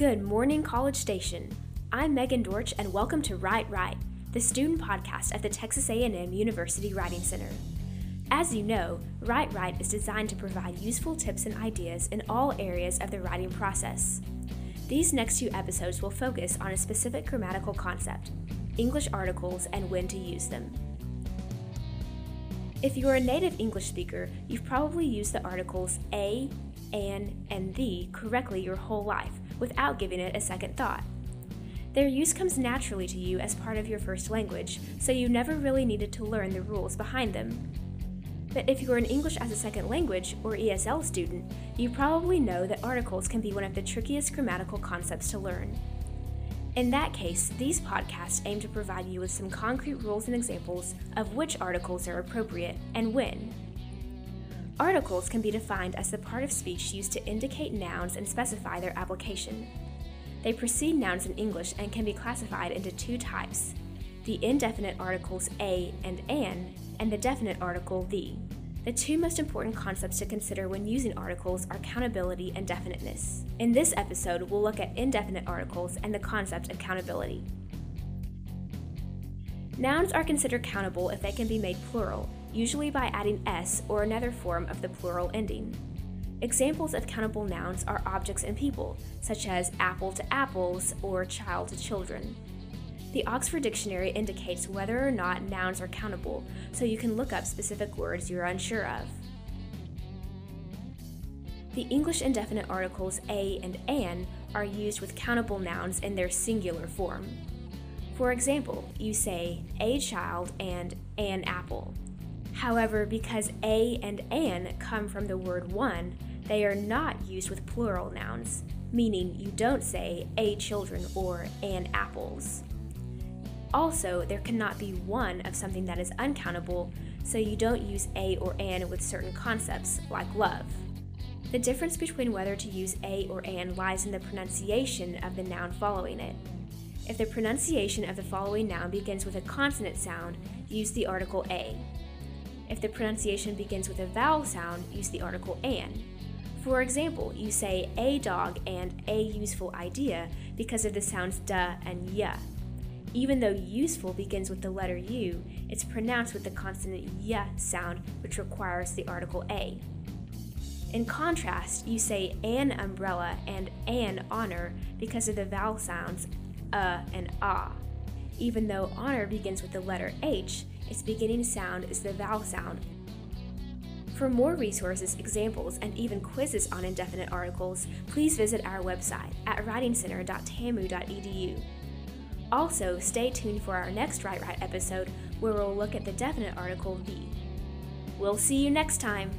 Good morning, College Station. I'm Megan Dortch, and welcome to Write Right, the student podcast at the Texas A&M University Writing Center. As you know, Write Right is designed to provide useful tips and ideas in all areas of the writing process. These next two episodes will focus on a specific grammatical concept, English articles and when to use them. If you are a native English speaker, you've probably used the articles a, an, and the correctly your whole life without giving it a second thought. Their use comes naturally to you as part of your first language, so you never really needed to learn the rules behind them. But if you are an English as a second language, or ESL student, you probably know that articles can be one of the trickiest grammatical concepts to learn. In that case, these podcasts aim to provide you with some concrete rules and examples of which articles are appropriate and when. Articles can be defined as the part of speech used to indicate nouns and specify their application. They precede nouns in English and can be classified into two types: the indefinite articles a and an, and the definite article the. The two most important concepts to consider when using articles are countability and definiteness. In this episode, we'll look at indefinite articles and the concept of countability. Nouns are considered countable if they can be made plural, usually by adding s or another form of the plural ending. Examples of countable nouns are objects and people, such as apple to apples or child to children. The Oxford Dictionary indicates whether or not nouns are countable, so you can look up specific words you're unsure of. The English indefinite articles a and an are used with countable nouns in their singular form. For example, you say a child and an apple. However, because a and an come from the word one, they are not used with plural nouns, meaning you don't say a children or an apples. Also, there cannot be one of something that is uncountable, so you don't use a or an with certain concepts, like love. The difference between whether to use a or an lies in the pronunciation of the noun following it. If the pronunciation of the following noun begins with a consonant sound, use the article a. If the pronunciation begins with a vowel sound, use the article an. For example, you say a dog and a useful idea because of the sounds duh and yuh. Even though useful begins with the letter U, it's pronounced with the consonant y sound, which requires the article a. In contrast, you say an umbrella and an honor because of the vowel sounds and ah. Even though honor begins with the letter H, its beginning sound is the vowel sound. For more resources, examples, and even quizzes on indefinite articles, please visit our website at writingcenter.tamu.edu. Also, stay tuned for our next Write Right episode, where we'll look at the definite article the. We'll see you next time!